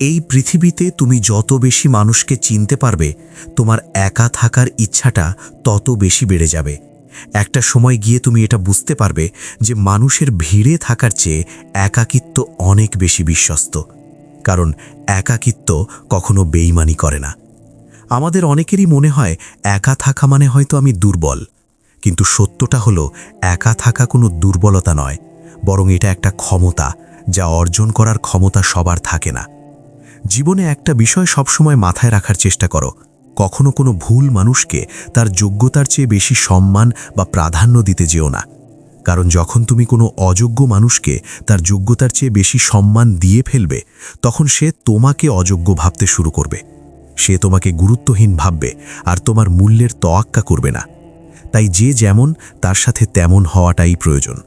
এই পৃথিবীতে তুমি যত বেশি মানুষকে চিনতে পারবে, তোমার একা থাকার ইচ্ছাটা তত বেশি বেড়ে যাবে। একটা সময় গিয়ে তুমি এটা বুঝতে পারবে যে মানুষের ভিড়ে থাকার চেয়ে একাকিত্ব অনেক বেশি বিশ্বস্ত। কারণ একাকিত্ব কখনো বেইমানি করে না। আমাদের অনেকেরই মনে হয় একা থাকা মানে হয়তো আমি দুর্বল, কিন্তু সত্যটা হলো একা থাকা কোনো দুর্বলতা নয়, বরং এটা একটা ক্ষমতা, যা অর্জন করার ক্ষমতা সবার থাকে না। জীবনে একটা বিষয় সবসময় মাথায় রাখার চেষ্টা করো, কখনো কোনো ভুল মানুষকে তার যোগ্যতার চেয়ে বেশি সম্মান বা প্রাধান্য দিতে যেও না। কারণ যখন তুমি কোনো অযোগ্য মানুষকে তার যোগ্যতার চেয়ে বেশি সম্মান দিয়ে ফেলবে, তখন সে তোমাকে অযোগ্য ভাবতে শুরু করবে। সে তোমাকে গুরুত্বহীন ভাববে আর তোমার মূল্যের তোয়াক্কা করবে না। তাই যে যেমন তার সাথে তেমন হওয়াটাই প্রয়োজন।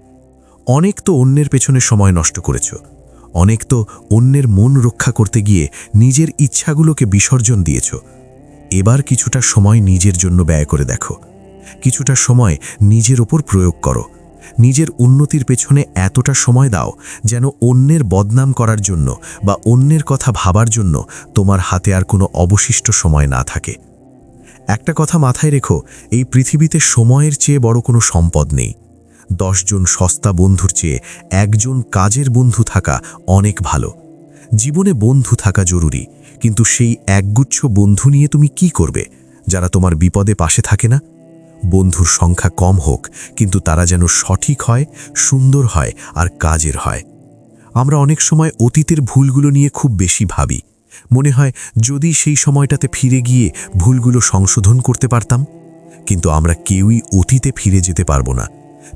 অনেক তো অন্যের পেছনে সময় নষ্ট করেছ, অনেক তো অন্যের মন রক্ষা করতে গিয়ে নিজের ইচ্ছাগুলোকে বিসর্জন দিয়েছ। এবার কিছুটা সময় নিজের জন্য ব্যয় করে দেখো, কিছুটা সময় নিজের ওপর প্রয়োগ করো। নিজের উন্নতির পেছনে এতটা সময় দাও যেন অন্যের বদনাম করার জন্য বা অন্যের কথা ভাবার জন্য তোমার হাতে আর কোনো অবশিষ্ট সময় না থাকে। একটা কথা মাথায় রেখো, এই পৃথিবীতে সময়ের চেয়ে বড় কোনো সম্পদ নেই। 10 জন সস্তা বন্ধুর চেয়ে একজন কাজের বন্ধু থাকা অনেক ভালো। জীবনে বন্ধু থাকা জরুরি, কিন্তু সেই একগুচ্ছ বন্ধু নিয়ে তুমি কি করবে যারা তোমার বিপদে পাশে থাকে না? বন্ধুর সংখ্যা কম হোক, কিন্তু তারা যেন সঠিক হয়, সুন্দর হয় আর কাজের হয়। আমরা অনেক সময় অতীতের ভুলগুলো নিয়ে খুব বেশি ভাবি। মনে হয় যদি সেই সময়টাতে ফিরে গিয়ে ভুলগুলো সংশোধন করতে পারতাম, কিন্তু আমরা কেউই অতীতে ফিরে যেতে পারবো না।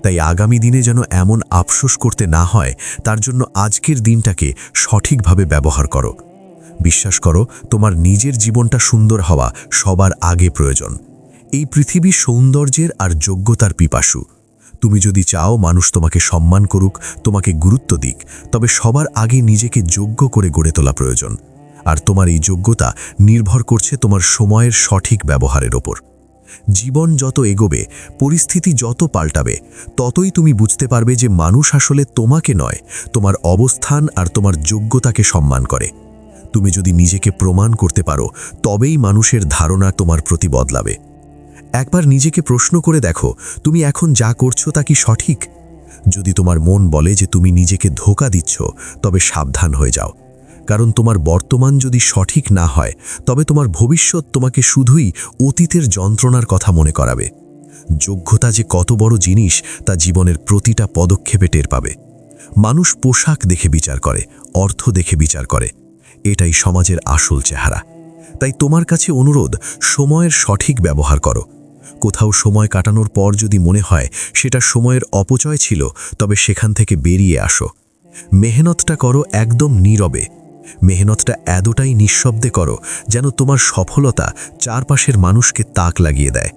তাই আগামী দিনে যেন এমন আফসোস করতে না হয়, তার জন্য আজকের দিনটাকে সঠিকভাবে ব্যবহার করো। বিশ্বাস করো, তোমার নিজের জীবনটা সুন্দর হওয়া সবার আগে প্রয়োজন। এই পৃথিবী সৌন্দর্যের আর যোগ্যতার পিপাসু। তুমি যদি চাও মানুষ তোমাকে সম্মান করুক, তোমাকে গুরুত্ব দিক, তবে সবার আগে নিজেকে যোগ্য করে গড়ে তোলা প্রয়োজন। আর তোমার এই যোগ্যতা নির্ভর করছে তোমার সময়ের সঠিক ব্যবহারের ওপর। জীবন যত এগোবে, পরিস্থিতি যত পাল্টাবে, ততই তুমি বুঝতে পারবে যে মানুষ আসলে তোমাকে নয়, তোমার অবস্থান আর তোমার যোগ্যতাকে সম্মান করে। তুমি যদি নিজেকে প্রমাণ করতে পারো, তবেই মানুষের ধারণা তোমার প্রতি বদলাবে। একবার নিজেকে প্রশ্ন করে দেখো, তুমি এখন যা করছো তা কি সঠিক? যদি তোমার মন বলে যে তুমি নিজেকে ধোঁকা দিচ্ছ, তবে সাবধান হয়ে যাও। কারণ তোমার বর্তমান যদি সঠিক না হয়, তবে তোমার ভবিষ্যৎ তোমাকে শুধুই অতীতের যন্ত্রণার কথা মনে করাবে। যোগ্যতা যে কত বড় জিনিস তা জীবনের প্রতিটা পদক্ষেপে টের পাবে। মানুষ পোশাক দেখে বিচার করে, অর্থ দেখে বিচার করে। এটাই সমাজের আসল চেহারা। তাই তোমার কাছে অনুরোধ, সময়ের সঠিক ব্যবহার করো। কোথাও সময় কাটানোর পর যদি মনে হয় সেটা সময়ের অপচয় ছিল, তবে সেখান থেকে বেরিয়ে আসো। মেহনতটা করো একদম নীরবে। মেহনতটা এতটাই নিঃশব্দে করো যেন তোমার সফলতা চারপাশের মানুষকে তাক লাগিয়ে দেয়।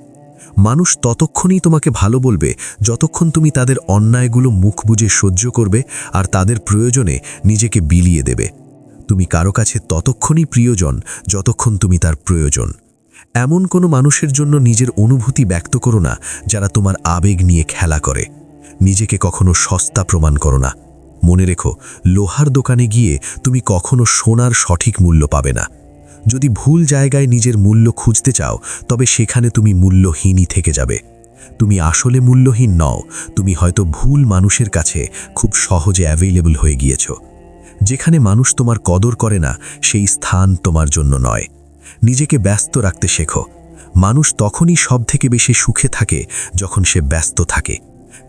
মানুষ ততক্ষণই তোমাকে ভালো বলবে যতক্ষণ তুমি তাদের অন্যায়গুলো মুখ বুজে সহ্য করবে আর তাদের প্রয়োজনে নিজেকে বিলিয়ে দেবে। তুমি কারো কাছে ততক্ষণই প্রিয়জন যতক্ষণ তুমি তার প্রয়োজন। এমন কোনো মানুষের জন্য নিজের অনুভূতি ব্যক্ত করো না যারা তোমার আবেগ নিয়ে খেলা করে। নিজেকে কখনো সস্তা প্রমাণ করো না। মনে রেখো, লোহার দোকানে গিয়ে তুমি কখনো সোনার সঠিক মূল্য পাবে না। যদি ভুল জায়গায় নিজের মূল্য খুঁজতে চাও, তবে সেখানে তুমি মূল্যহীনই থেকে যাবে। তুমি আসলে মূল্যহীন নও, তুমি হয়তো ভুল মানুষের কাছে খুব সহজে অ্যাভেলেবল হয়ে গিয়েছ। যেখানে মানুষ তোমার কদর করে না, সেই স্থান তোমার জন্য নয়। নিজেকে ব্যস্ত রাখতে শেখো। মানুষ তখনই সব থেকে বেশি সুখে থাকে যখন সে ব্যস্ত থাকে।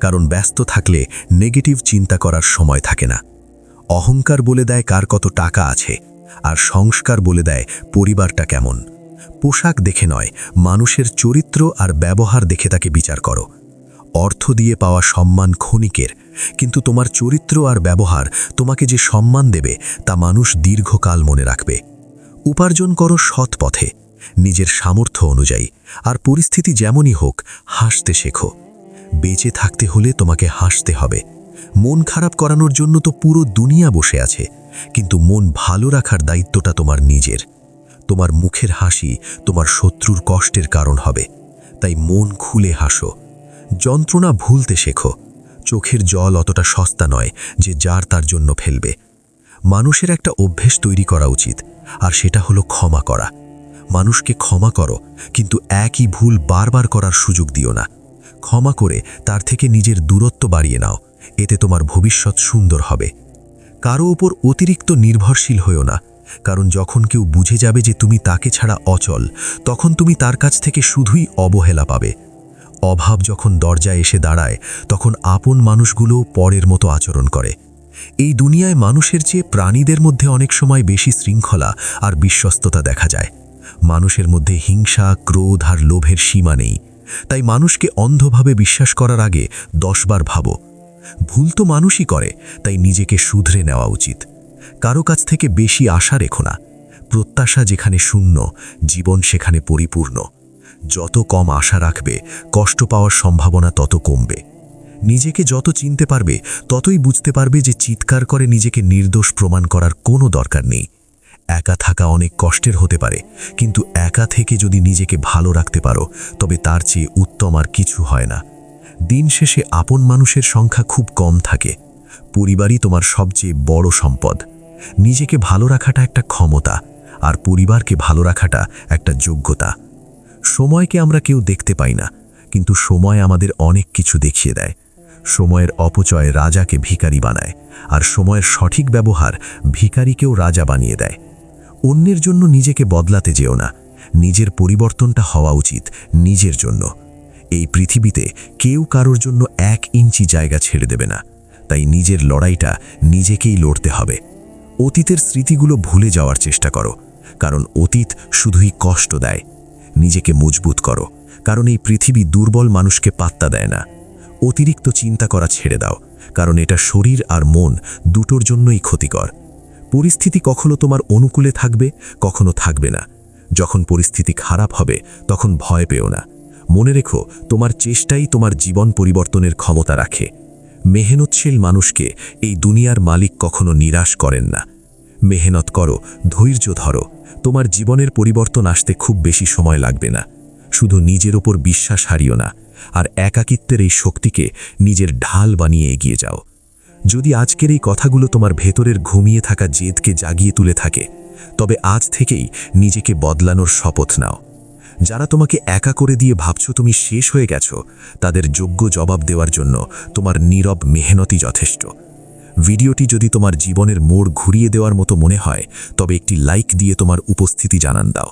কারণ ব্যস্ত থাকলে নেগেটিভ চিন্তা করার সময় থাকে না। অহংকার বলে দেয় কার কত টাকা আছে, আর সংস্কার বলে দেয় পরিবারটা কেমন। পোশাক দেখে নয়, মানুষের চরিত্র আর ব্যবহার দেখে তাকে বিচার করো। অর্থ দিয়ে পাওয়া সম্মান ক্ষণিকের, কিন্তু তোমার চরিত্র আর ব্যবহার তোমাকে যে সম্মান দেবে তা মানুষ দীর্ঘকাল মনে রাখবে। উপার্জন করো সৎ পথে, নিজের সামর্থ্য অনুযায়ী, আর পরিস্থিতি যেমনই হোক হাসতে শেখো। বেঁচে থাকতে হলে তোমাকে হাসতে হবে। মন খারাপ করানোর জন্য তো পুরো দুনিয়া বসে আছে, কিন্তু মন ভালো রাখার দায়িত্বটা তোমার নিজের। তোমার মুখের হাসি তোমার শত্রুর কষ্টের কারণ হবে। তাই মন খুলে হাসো। যন্ত্রণা ভুলতে শেখো। চোখের জল অতটা সস্তা নয় যে যার তার জন্য ফেলবে। মানুষের একটা অভ্যেস তৈরি করা উচিত, আর সেটা হলো ক্ষমা করা। মানুষকে ক্ষমা করো, কিন্তু একই ভুল বারবার করার সুযোগ দিও না। ক্ষমা করে তার থেকে নিজের দূরত্ব বাড়িয়ে নাও, এতে তোমার ভবিষ্যৎ সুন্দর হবে। কারো উপর অতিরিক্ত নির্ভরশীল হও না, কারণ যখন কেউ বুঝে যাবে যে তুমি তাকে ছাড়া অচল, তখন তুমি তার কাছ থেকে শুধুই অবহেলা পাবে। অভাব যখন দরজায় এসে দাঁড়ায়, তখন আপন মানুষগুলোও পরের মতো আচরণ করে। এই দুনিয়ায় মানুষের চেয়ে প্রাণীদের মধ্যে অনেক সময় বেশি শৃঙ্খলা আর বিশ্বস্ততা দেখা যায়। মানুষের মধ্যে হিংসা, ক্রোধ আর লোভের সীমা নেই। তাই মানুষকে অন্ধভাবে বিশ্বাস করার আগে 10 বার ভাবো। ভুল তো মানুষই করে, তাই নিজেকে শুধরে নেওয়া উচিত। কারো কাছ থেকে বেশি আশা রেখো না। প্রত্যাশা যেখানে শূন্য, জীবন সেখানে পরিপূর্ণ। যত কম আশা রাখবে, কষ্ট পাওয়ার সম্ভাবনা তত কমবে। নিজেকে যত চিনতে পারবে, ততই বুঝতে পারবে যে চিৎকার করে নিজেকে নির্দোষ প্রমাণ করার কোনো দরকার নেই। একা থাকা অনেক কষ্টের হতে পারে, কিন্তু একা থেকে যদি নিজেকে ভালো রাখতে পারো, তবে তার চেয়ে উত্তম আর কিছু হয় না। দিন শেষে আপন মানুষের সংখ্যা খুব কম থাকে। পরিবারই তোমার সবচেয়ে বড় সম্পদ। নিজেকে ভালো রাখাটা একটা ক্ষমতা, আর পরিবারকে ভালো রাখাটা একটা যোগ্যতা। সময়কে আমরা কেউ দেখতে পাই না, কিন্তু সময় আমাদের অনেক কিছু দেখিয়ে দেয়। সময়ের অপচয় রাজাকে ভিখারি বানায়, আর সময়ের সঠিক ব্যবহার ভিখারিকেও রাজা বানিয়ে দেয়। অন্যের জন্য নিজেকে বদলাতে যেও না, নিজের পরিবর্তনটা হওয়া উচিত নিজের জন্য। এই পৃথিবীতে কেউ কারোর জন্য 1 ইঞ্চি জায়গা ছেড়ে দেবে না, তাই নিজের লড়াইটা নিজেকেই লড়তে হবে। অতীতের স্মৃতিগুলো ভুলে যাওয়ার চেষ্টা করো, কারণ অতীত শুধুই কষ্ট দেয়। নিজেকে মজবুত করো, কারণ এই পৃথিবী দুর্বল মানুষকে পাত্তা দেয় না। অতিরিক্ত চিন্তা করা ছেড়ে দাও, কারণ এটা শরীর আর মন দুটোর জন্যই ক্ষতিকর। পরিস্থিতি কখনো তোমার অনুকূলে থাকবে, কখনো থাকবে না। যখন পরিস্থিতি খারাপ হবে, তখন ভয় পেও না। মনে রেখো, তোমার চেষ্টাই তোমার জীবন পরিবর্তনের ক্ষমতা রাখে। মেহনতশীল মানুষকে এই দুনিয়ার মালিক কখনো নিরাশ করেন না। মেহনত করো, ধৈর্য ধরো, তোমার জীবনের পরিবর্তন আসতে খুব বেশি সময় লাগবে না। শুধু নিজের ওপর বিশ্বাস হারিও না, আর একাকিত্বের এই শক্তিকে নিজের ঢাল বানিয়ে এগিয়ে যাও। যদি আজকের এই কথাগুলো তোমার ভেতরের ঘুমিয়ে থাকা জেদকে জাগিয়ে তুলে থাকে, তবে আজ থেকেই নিজেকে বদলানোর শপথ নাও। যারা তোমাকে একা করে দিয়ে ভাবছো তুমি শেষ হয়ে গেছো, তাদের যোগ্য জবাব দেওয়ার জন্য তোমার নীরব মেহনতই যথেষ্ট। ভিডিওটি যদি তোমার জীবনের মোড় ঘুরিয়ে দেওয়ার মতো মনে হয়, তবে একটি লাইক দিয়ে তোমার উপস্থিতি জানান দাও।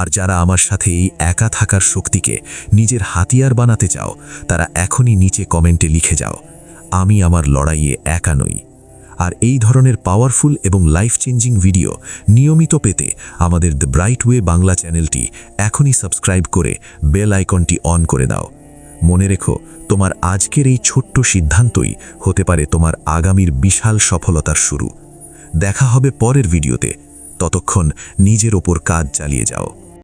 আর যারা আমার সাথে এই একা থাকার শক্তিকে নিজের হাতিয়ার বানাতে চাও, তারা এখনই নিচে কমেন্টে লিখে যাও, আমি আমার লড়াইয়ে একা নই। আর এই ধরনের পাওয়ারফুল এবং লাইফ চেঞ্জিং ভিডিও নিয়মিত পেতে আমাদের দ্য ব্রাইট ওয়ে বাংলা চ্যানেলটি এখনই সাবস্ক্রাইব করে বেল আইকনটি অন করে দাও। মনে রেখো, তোমার আজকের এই ছোট্ট সিদ্ধান্তই হতে পারে তোমার আগামীর বিশাল সফলতার শুরু। দেখা হবে পরের ভিডিওতে। ততক্ষণ নিজের ওপর কাজ চালিয়ে যাও।